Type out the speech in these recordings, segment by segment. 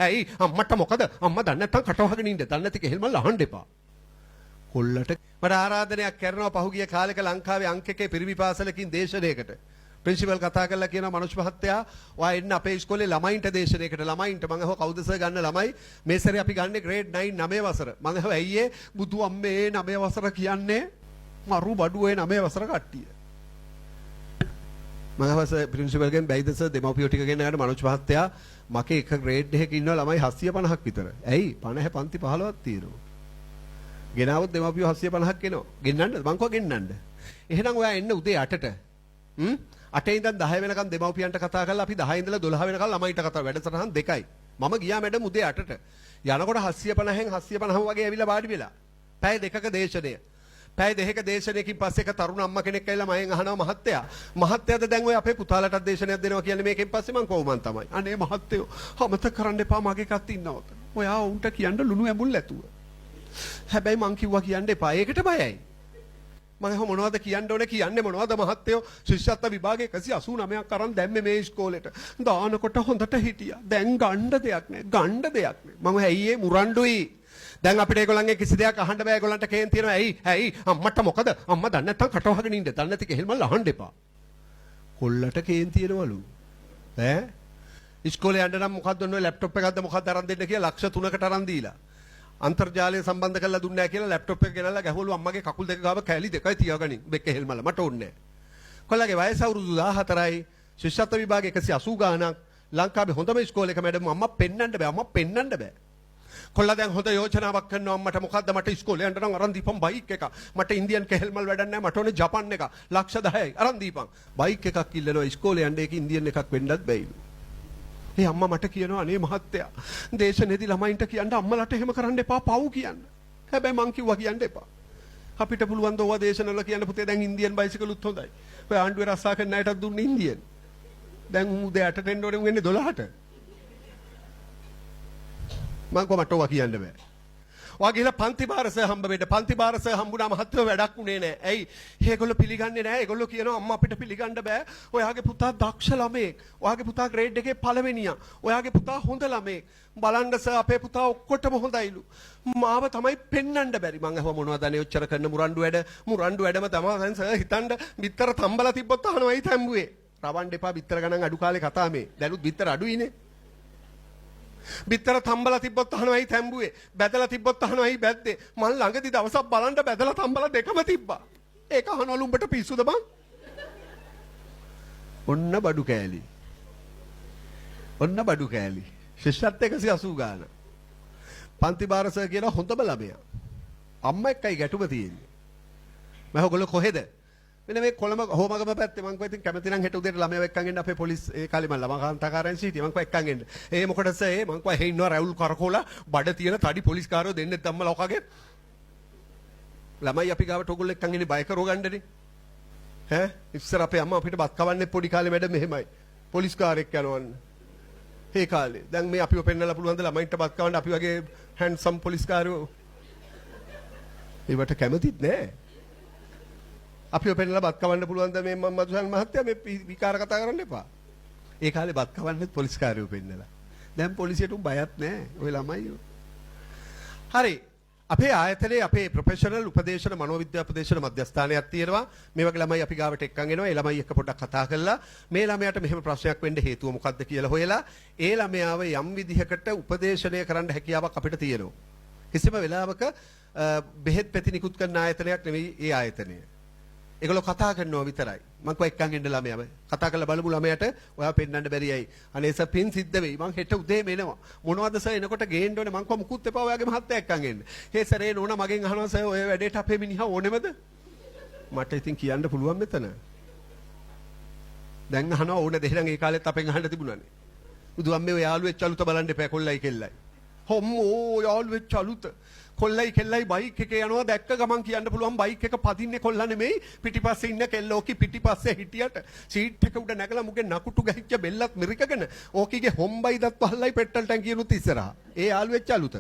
ඇයි අම්මට මොකද අම්මා දන්නේ නැත්තම් කටවහගෙන ඉන්න. දන්නේ නැති කෙහෙල් මල් අහන්න එපා. කොල්ලට මට ආරාධනයක් කරනවා පහුගිය කාලෙක ලංකාවේ අංක 1 පිරිමි පාසලකින් දේශනයකට. ප්‍රින්සිපල් කතා කරලා කියනවා මනුෂ් මහත්තයා ඔයා එන්න අපේ ඉස්කෝලේ ළමයින්ට දේශනයකට. ළමයින්ට මම අහුවා කවුද සර් ගන්න ළමයි? මේ සැරේ අපි ගන්නේ ග්‍රේඩ් 9 9 වසර. මම අහුවා ඇයි ඒ බුදු අම්මේ 9 වසර කියන්නේ මරු බඩුවේ 9 වසර කට්ටිය. මම අහුවා ප්‍රින්සිපල් ගෙන් බැයිද සර් දෙමව්පියෝ ටික ගෙන ගන්න මනුෂ් මහත්තයා මගේ එක ග්‍රේඩ් එකක ඉන්නවා ළමයි 750ක් විතර. ඇයි 50 පන්ති 15ක් තියෙනවා. ගෙනාවොත් දෙමව්පියෝ 750ක් එනවා. ගෙන්නන්නද? මං කව ගෙන්නන්න. එහෙනම් ඔයා එන්න උදේ 8ට. 8 ඉඳන් 10 වෙනකම් දෙමව්පියන්ට කතා කරලා අපි 10 ඉඳලා 12 වෙනකම් ළමයින්ට කතා වැඩසටහන් දෙකයි. මම ගියා මැඩම් උදේ 8ට. යනකොට 750න් 750 වගේ ඇවිල්ලා වාඩි වෙලා. පැය දෙකක දේශනය. පැය දෙකක දේශනයකින් පස්සේ එක තරුණ අම්මා කෙනෙක් ඇවිල්ලා මයෙන් අහනවා මහත්තයාද දැන් ඔය අපේ පුතාලටත් දේශනයක් දෙනවා කියන්නේ මේකෙන් පස්සේ මං කොහොමන් තමයි. අනේ මහත්තයෝ අමතක කරන්න එපා මගේ එකක් ඉන්නවත. ඔයා උන්ට කියන්න ලුණු ඇඹුල් ඇතුව. හැබැයි මං කිව්වා කියන්න එපා. ඒකට බයයි. මම මොනවද කියන්න ඕනේ කියන්නේ මොනවද මහත්තයෝ ශිෂ්‍යත්ව විභාගේ 189ක් අරන් දැම්මේ මේ ඉස්කෝලේට. දානකොට හොඳට හිටියා. දැන් ගන්න දෙයක් නැහැ. මම ඇයි මුරණ්ඩුයි. දැන් අපිට ඒගොල්ලන්ගේ කිසි දෙයක් අහන්න බෑ. ඒගොල්ලන්ට කේන් තියෙනවා. ඇයි අම්මට මොකද? අම්මා දන්නේ නැත්තම් කටවහගෙන ඉන්න. දන්නේ නැති කෙහෙල් මල් අහන්න එපා. කොල්ලට කේන් තියෙනවලු. ඈ ඉස්කෝලේ යන්න නම් මොකද්ද ඔන්න ලැප්ටොප් එකක්ද මොකක්ද අරන් දෙන්න කියලා ලක්ෂ 3කට අරන් දීලා. අන්තර්ජාලය සම්බන්ධ කරලා දුන්නේ නැහැ කියලා ලැප්ටොප් එක ගෙනල්ලා ගැහුවලු අම්මගේ කකුල් දෙක ගාව කැලි දෙකයි තියාගනින්. බෙක්ක හෙල් මල මට ඕනේ නැහැ. කොල්ලගේ වයස අවුරුදු 14යි. ශිෂ්‍යත්ව විභාගේ 180 ගාණක්. ලංකාවේ හොඳම ඉස්කෝලේක මැඩම් අම්මා පෙන්නන්න බෑ. කොල්ලා දැන් හොඳ යෝජනාවක් කරනවා අම්මට මොකද්ද මට ඉස්කෝලේ යන්න නම් අරන් දීපන් බයික් එක. මට ඉන්දියන් කෙහෙල් මල් වැඩක් නැහැ. මට ඕනේ ජපන් එක. ලක්ෂ 10යි. අරන් දීපන්. බයික් එකක් ඉල්ලනවා ඉස්කෝලේ යන්න ඒක ඉන්දියන් එකක් වෙන්නත් බැයිලු. ඒ අම්මා මට කියනවා අනේ මහත්තයා දේශනේදී ළමයින්ට කියන්න අම්මලාට එහෙම කරන්න එපා පව් කියන්න. හැබැයි මං කිව්වා කියන්න එපා. අපිට පුළුවන් ද ඔවා දේශනවල කියන්න පුතේ දැන් ඉන්දියන් බයිසිකලුත් හොඳයි. ඔය ආණ්ඩුවේ රස්සා කරන අයටත් දුන්නේ ඉන්දියන්. දැන් උදේ 8ට එන්න ඕනේ උන්නේ 12ට. මං කොහමද ඔවා කියන්න බෑ. ඔයා ගිහලා පන්ති බාරස හම්බ වෙන්න. පන්ති බාරස හම්බුනා මහත්තයෝ වැඩක් උනේ නෑ. ඇයි? ඒගොල්ලෝ පිළිගන්නේ නෑ. ඒගොල්ලෝ කියනවා අම්මා අපිට පිළිගන්න බෑ. ඔයාගේ පුතා දක්ෂ ළමයෙක්. ඔයාගේ පුතා ග්‍රේඩ් එකේ පළවෙනියා. ඔයාගේ පුතා හොඳ ළමයෙක්. බලන්න සර් අපේ පුතා ඔක්කොටම හොඳයිලු. මාව තමයි පෙන්වන්න බැරි. මං අහුව මොනවද අනේ ඔච්චර කරන මුරණ්ඩු වැඩම තමයි දැන් සර් හිතන්න බිත්තර තම්බලා තිබ්බොත් අහනවයි තැම්බුවේ. රවන්න එපා බිත්තර ගණන් අඩු කාලේ කතා මේ. දැනුත් බිත්තර අඩුයිනේ. බිත්තර තම්බලා තිබ්බොත් අහනවයි තැම්බුවේ. බැදලා තිබ්බොත් අහනවයි බැද්දේ. මං ළඟදී දවසක් බලන්න බැදලා තම්බලා දෙකම තිබ්බා. ඒක අහනවලු උඹට පිස්සුද බං? ඔන්න බඩු කෑලි. ශිෂ්‍යත්ව 180 ගාන. පන්ති බාරස කියන හොඳම ළමයා. අම්මා එක්කයි ගැටුම තියෙන්නේ. මම ඔයගොල්ලෝ කොහෙද? මෙන්න මේ කොළඹ හෝමගම පැත්තේ මං කිව්වා ඉතින් කැමති නම් හෙට උදේට ළමයාව එක්කන් එන්න අපේ පොලිස් ඒ කාලේ මම ළමා කාන්තාකාරයන් සිටියා මං කිව්වා එක්කන් එන්න. ඒ මොකටද සර් මං කිව්වා එහෙ ඉන්නවා රැවුල් කරකෝලා බඩ තියෙන තඩි පොලිස් කාරයෝ දෙන්නෙත් අම්මලා ඔකගේ. ළමයි අපි ගාවට ඔයගොල්ලෝ එක්කන් එන්නේ බය කරව ගන්නනේ. ඈ ඉස්සර අපේ අම්මා අපිට බත් කවන්නේ පොඩි කාලේ මැඩම් මෙහෙමයි. පොලිස් කාරෙක් යනවන්න. ඒ කාලේ. දැන් මේ අපිව පෙන්නලා පුළුවන් ද ළමයින්ට බත් කවන්න අපි වගේ හැන්ඩ්සම් පොලිස් කාරයෝ. ඒවට කැමතිත් නෑ. අපිව පෙන්නලා බත් කවන්න පුළුවන් ද මේ මදුසන් මහත්තයා මේ විකාර කතා කරන්න එපා. ඒ කාලේ බත් කවන්නෙත් පොලිස් කාරයෝ පෙන්නලා. දැන් පොලිසියට බයත් නෑ. ඔය ළමයි. හරි. අපේ ආයතනයේ අපේ ප්‍රොෆෙෂනල් උපදේශන මනෝවිද්‍යා උපදේශන මධ්‍යස්ථානයක් තියෙනවා. මේ වගේ ළමයි අපි ගාවට එක්කන් එනවා. ඒ ළමයි එක්ක පොඩ්ඩක් කතා කරලා මේ ළමයාට මෙහෙම ප්‍රශ්නයක් වෙන්න හේතුව මොකක්ද කියලා හොයලා ඒ ළමයාව යම් විදිහකට උපදේශනය කරන්න හැකියාවක් අපිට තියෙනවා. කිසිම වෙලාවක බෙහෙත් පැති නිකුත් කරන ආයතනයක් නෙවෙයි ඒ ආයතනය. ඒගොල්ලෝ කතා කරනවා විතරයි. මං කව එක්කන් එන්න ළමයාව. කතා කරලා බලමු ළමයාට ඔයා පෙන්නන්න බැරියයි. අනේ සර් පින් සිද්ධ වෙයි. මං හෙට උදේම එනවා. මොනවද සර් එනකොට ගේන්න ඕනේ. මං කව මුකුත් එපා ඔයාගේ මහත්තයා එක්කන් එන්න. ඒ සර් ඒ නෝනා මගෙන් අහනවා සර් ඔය වැඩේට අපේ මිනිහා ඕනෙමද? මට ඉතින් කියන්න පුළුවන් මෙතන. දැන් අහනවා ඕනේ දෙහෙනම් ඒ කාලෙත් අපෙන් අහන්න තිබුණානේ. බුදුහාමේ ඔය යාළුවෙක් චලුත බලන්න එපා කොල්ලයි කෙල්ලයි. හොම්මෝ යාළුවෙක් චලුත. කොල්ලයි කෙල්ලයි බයික් එකේ යනවා දැක්ක ගමන් කියන්න පුළුවන් බයික් එක පදින්නේ කොල්ලා නෙමෙයි පිටිපස්සේ ඉන්න කෙල්ලෝකි පිටිපස්සේ හිටියට සීට් එක උඩ නැගලා මුගේ නකුටු ගහිච්ච බෙල්ලත් මිරිකගෙන ඕකීගේ හොම්බයි දත් පහලයි පෙට්‍රල් ටැංකියනුත් ඉස්සරහා ඒ යාළුවෙක් චලුත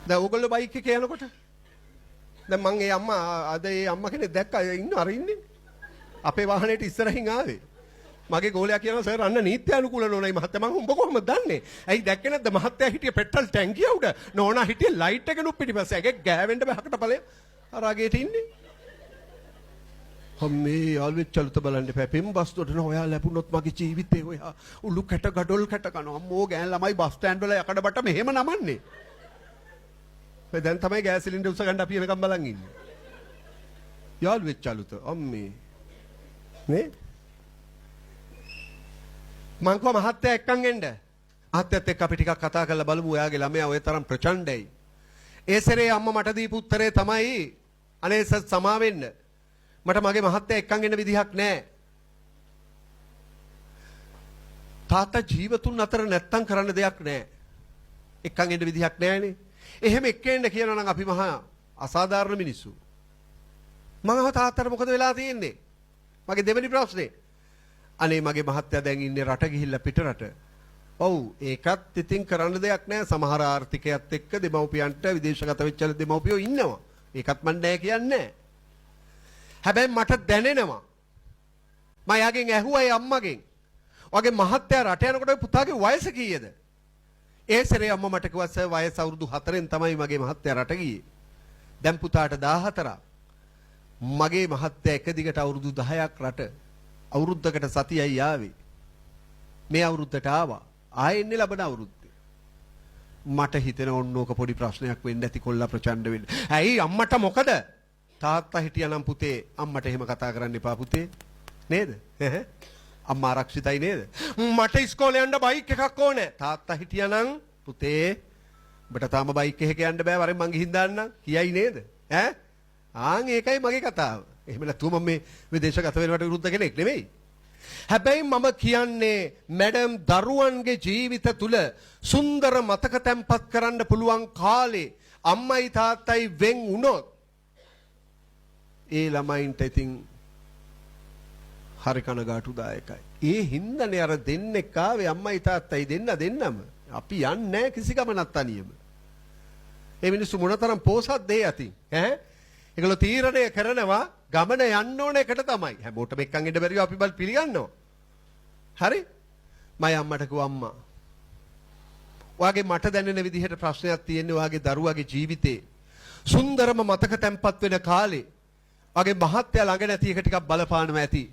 දැන් ඕගොල්ලෝ බයික් එකේ යනකොට දැන් මං ඒ අම්මා අද ඒ අම්මා කෙනෙක් දැක්කා ඉන්න අර ඉන්නේ අපේ වාහනේට ඉස්සරහින් ආවේ මගේ ගෝලයා කියනවා සර් අන්න නීත්‍යානුකූල නෝනයි මහත්තයා මම උඹ කොහොමද දන්නේ? ඇයි දැක්කේ නැද්ද මහත්තයා හිටියේ පෙට්‍රල් ටැංකිය උඩ නෝනා හිටියේ ලයිට් එකනුත් පිටිපස්සේ. ඇගේ ගෑවෙන්න බහකට ඵලය අර අගේට ඉන්නේ. අම්මේ යාළුවෙක් චලුත බලන්න එපා. පෙම් බස් දොඩන ඔයා ලැබුණොත් මගේ ජීවිතේ ඔයා උළු කැට ගඩොල් කැට කනවා. අම්මෝ ගෑන් ළමයි බස් ස්ටෑන්ඩ් වල යකඩ බට මෙහෙම නමන්නේ. ඔය දැන් තමයි ගෑස් සිලින්ඩර් උස ගන්න අපි එනකම් බලන් ඉන්නේ. යාළුවෙක් චලුත අම්මේ නේ මං කව මහත්තයා එක්කන් එන්න. මහත්තයත් එක්ක අපි ටිකක් කතා කරලා බලමු ඔයාගේ ළමයා ඔය තරම් ප්‍රචණ්ඩයි. ඒ සැරේ අම්මා මට දීපු උත්තරේ තමයි අනේ සර් සමා වෙන්න. මට මගේ මහත්තයා එක්කන් එන්න විදිහක් නැහැ. තාත්තා ජීවතුන් අතර නැත්තම් කරන්න දෙයක් නැහැ. එක්කන් එන්න විදිහක් නැහැනේ. එහෙම එක්කෙන්න කියනවා නම් අපි මහා අසාධාරණ මිනිස්සු. මම තාත්තට මොකද වෙලා තියෙන්නේ? මගේ දෙවෙනි ප්‍රශ්නේ. අනේ මගේ මහත්තයා දැන් ඉන්නේ රට ගිහිල්ලා පිට රට. ඔව් ඒකත් ඉතින් කරන්න දෙයක් නැහැ. සමහර ආර්ථිකයත් එක්ක දෙමව්පියන්ට විදේශගත වෙච්ච දෙමව්පියෝ ඉන්නවා. ඒකත් මන් නැහැ කියන්නේ. හැබැයි මට දැනෙනවා මම යාගෙන් ඇහුවා ඒ අම්මගෙන් ඔයාගේ මහත්තයා රට යනකොට පුතාගේ වයස කීයද? ඒ සැරේ අම්මා මට කිව්වා සර් වයස අවුරුදු 4න් තමයි මගේ මහත්තයා රට ගියේ. දැන් පුතාට 14ක්. මගේ මහත්තයා එක දිගට අවුරුදු 10ක් රට අවුරුද්දකට සතියයි ආවේ. මේ අවුරුද්දට ආවා. ආයෙන්නේ ලබන අවුරුද්දේ. මට හිතෙන ඕනෝක පොඩි ප්‍රශ්නයක් වෙන්න ඇති කොල්ලා ප්‍රචණ්ඩ වෙන්න. ඇයි අම්මට මොකද? තාත්තා හිටියානම් පුතේ අම්මට එහෙම කතා කරන්න එපා පුතේ. නේද? අම්මා ආරක්ෂිතයි නේද? මට ඉස්කෝලේ යන්න බයික් එකක් ඕනේ. තාත්තා හිටියානම් පුතේ ඔබට තාම බයික් එකක යන්න බෑ වරෙන් මං ගිහින් දාන්නම්. කියයි නේද? ආන් ඒකයි මගේ කතාව. එහෙම නැතුව මම මේ විදේශගත වෙනවට විරුද්ධ කෙනෙක් නෙමෙයි. හැබැයි මම කියන්නේ මැඩම් දරුවන්ගේ ජීවිත තුල සුන්දර මතක තැන්පත් කරන්න පුළුවන් කාලේ අම්මයි තාත්තයි වෙන් වුණොත් ඒ ළමයින්ට ඉතින් හරි කනගාටුදායකයි. ඒ හින්දානේ අර දෙන්නෙක් ආවේ අම්මයි තාත්තයි දෙන්නම. අපි යන්නේ නැහැ කිසි ගමනක් තනියම. ඒ මිනිස්සු මොනතරම් පෝසත් දෙය ඇති. ඒගොල්ලෝ තීරණය කරනවා ගමන යන්න ඕන එකට තමයි. හැමෝටම එක්කන් ඉන්න බැරිව අපි බල් පිළිගන්නවා. හරි? මම අම්මට කිව්වා අම්මා. ඔයාගේ මට දැනෙන විදිහට ප්‍රශ්නයක් තියෙන්නේ ඔයාගේ දරුවාගේ ජීවිතේ. සුන්දරම මතක තැන්පත් වෙන කාලේ ඔයාගේ මහත්තයා ළඟ නැති එක ටිකක් බලපානවා ඇති.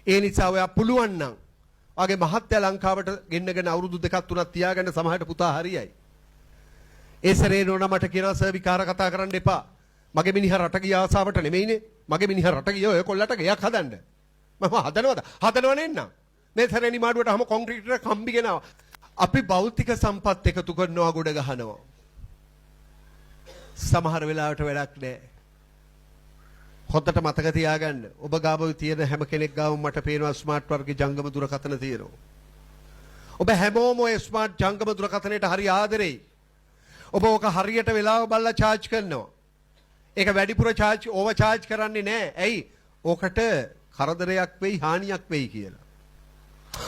ඒ නිසා ඔයා පුළුවන් නම් ඔයාගේ මහත්තයා ලංකාවට ගෙන්නගෙන අවුරුදු 2ක් 3ක් තියාගන්න සමහරට පුතා හරියයි. ඒ සැරේ නෝනා මට කියනවා සර් විකාර කතා කරන්න එපා. මගේ මිනිහා රට ගිය ආසාවට නෙමෙයිනේ. මගේ මිනිහා රට ගිය ඔය කොල්ලට ගයක් හදන්න. මම හදනවද? හදනව නෙන්නම්. මේ සැරේ නිමාඩුවට හැම කොන්ක්‍රීට් එක කම්බි ගෙනාවා. අපි භෞතික සම්පත් එකතු කරනවා ගොඩ ගහනවා. සමහර වෙලාවට වැඩක් නැහැ. හොද්දට මතක තියාගන්න. ඔබ ගාව තියෙන හැම කෙනෙක් ගාව මට පේනවා ස්මාර්ට් වර්ගයේ ජංගම දුරකථන තියෙනවා. ඔබ හැමෝම ඔය ස්මාර්ට් ජංගම දුරකථනයට හරි ආදරෙයි. ඔබ ඕක හරියට වෙලාව බලලා charge කරනවා. ඒක වැඩිපුර charge ඕවර් charge කරන්නේ නැහැ. ඇයි? ඕකට කරදරයක් වෙයි හානියක් වෙයි කියලා.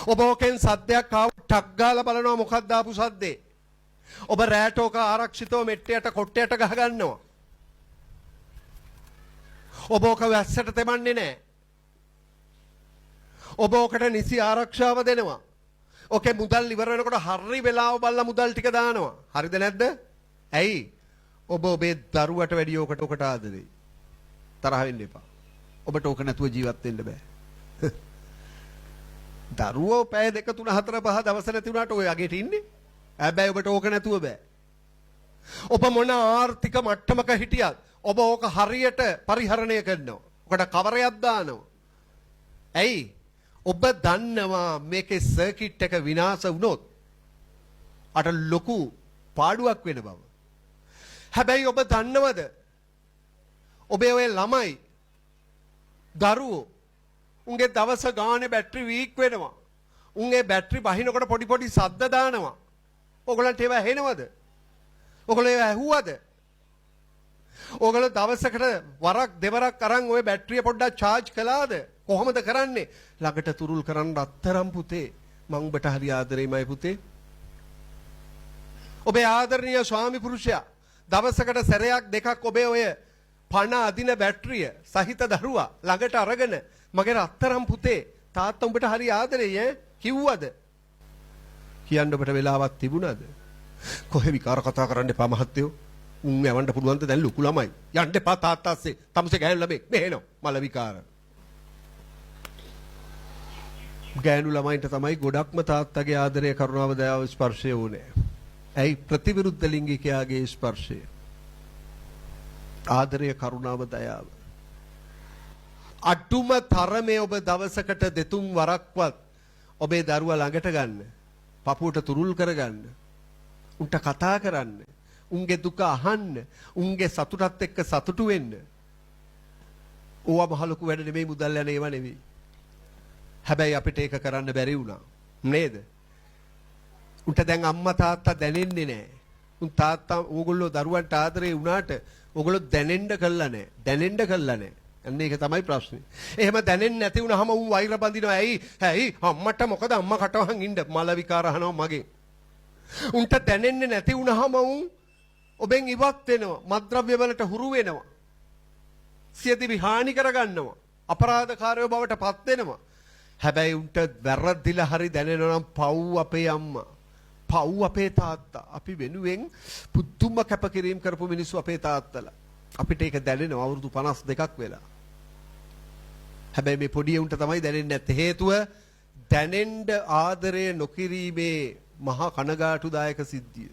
ඔබ ඕකෙන් සද්දයක් ආව ටක් ගාලා බලනවා මොකක්ද ආපු සද්දේ. ඔබ රැට ඕක ආරක්ෂිතව මෙට්ටයට කොට්ටයට ගහ ගන්නවා. ඔබ ඕක වැස්සට තෙමන්නේ නැහැ. ඔබ ඕකට නිසි ආරක්ෂාව දෙනවා. ඕකේ මුදල් ඉවර වෙනකොට හරි වෙලාව බලලා මුදල් ටික දානවා. හරිද නැද්ද? ඇයි? ඔබ ඔබේ දරුවට වැඩි ඕකට ආදරෙයි. තරහ වෙන්න එපා. ඔබට ඕක නැතුව ජීවත් වෙන්න බෑ. දරුවෝ පැය 2 3 4 5 දවස් නැති වුණාට ඔය යගෙට ඉන්නේ. හැබැයි ඔබට ඕක නැතුව බෑ. ඔබ මොන ආර්ථික මට්ටමක හිටියත් ඔබ ඕක හරියට පරිහරණය කරනවා. ඔකට කවරයක් දානවා. ඇයි? ඔබ දන්නවා මේකේ සර්කිට් එක විනාශ වුණොත් අට ලොකු පාඩුවක් වෙන බව. හැබැයි ඔබ දන්නවද? ඔබේ ඔය ළමයි දරුවෝ උන්ගේ දවස ගානේ බැටරි වීක් වෙනවා. උන්ගේ බැටරි බහිනකොට පොඩි පොඩි සද්ද දානවා. ඔයගලන්ට ඒව ඇහෙනවද? ඔයගොල්ලෝ ඒව ඇහුවද? ඔයගොල්ලෝ දවසකට වරක් දෙවරක් අරන් ওই බැටරිය පොඩ්ඩක් charge කළාද? කොහොමද කරන්නේ? ළඟට තුරුල් කරන්න අත්තරම් පුතේ. මං ඔබට හරි ආදරෙයිමයි පුතේ. ඔබේ ආදරණීය ස්වාමි පුරුෂයා දවසකට සැරයක් දෙකක් ඔබේ ඔය පණ අදින බැටරිය සහිත දරුවා ළඟට අරගෙන මගේ රත්තරම් පුතේ තාත්තා උඹට හරි ආදරෙයි ඈ කිව්වද? කියන්න ඔබට වෙලාවක් තිබුණාද? කොහෙ විකාර කතා කරන්න එපා මහත්තයෝ. උන් යවන්න පුළුවන් ද දැන් ලොකු ළමයි. යන්න එපා තාත්තාස්සේ. තමසේ ගෑනු ළමෙක් මෙහෙනවා. මල විකාර. ගෑනු ළමයින්ට තමයි ගොඩක්ම තාත්තගේ ආදරය කරුණාව දයාව ස්පර්ශය ඕනේ. ඇයි ප්‍රතිවිරුද්ධ ලිංගිකයාගේ ස්පර්ශය? ආදරය කරුණාව දයාව. අඩුම තරමේ ඔබ දවසකට දෙතුන් වරක්වත් ඔබේ දරුවා ළඟට ගන්න. පපුවට තුරුල් කරගන්න. උන්ට කතා කරන්න. උන්ගේ දුක අහන්න. උන්ගේ සතුටත් එක්ක සතුටු වෙන්න. ඕවා මහ ලොකු වැඩ නෙමෙයි මුදල් යන ඒවා නෙමෙයි. හැබැයි අපිට ඒක කරන්න බැරි වුණා. නේද? උන්ට දැන් අම්මා තාත්තා දැනෙන්නේ නැහැ. උන් තාත්තා ඕගොල්ලෝ දරුවන්ට ආදරේ වුණාට ඕගොල්ලෝ දැනෙන්න කළා නැහැ. දැනෙන්න කළා නැහැ. අන්න ඒක තමයි ප්‍රශ්නේ. එහෙම දැනෙන්නේ නැති වුණාම උන් වෛර බඳිනවා. ඇයි අම්මට මොකද අම්මා කටවහන් ඉන්න මල විකාර අහනවා මගේ. උන්ට දැනෙන්නේ නැති වුණාම උන් ඔබෙන් ඉවත් වෙනවා. මත්ද්‍රව්‍ය වලට හුරු වෙනවා. සියදිවි හානි කරගන්නවා. අපරාධකාරයෝ බවට පත් වෙනවා. හැබැයි උන්ට වැරදිලා හරි දැනෙනවා නම් පව් අපේ අම්මා. පව් අපේ තාත්තා. අපි වෙනුවෙන් පුදුම කැපකිරීම කරපු මිනිස්සු අපේ තාත්තලා. අපිට ඒක දැනෙනවා අවුරුදු 52ක් වෙලා. හැබැයි මේ පොඩි උන්ට තමයි දැනෙන්නේ නැත්තේ. හේතුව දැනෙන්න ආදරය නොකිරීමේ මහා කනගාටුදායක සිද්ධිය.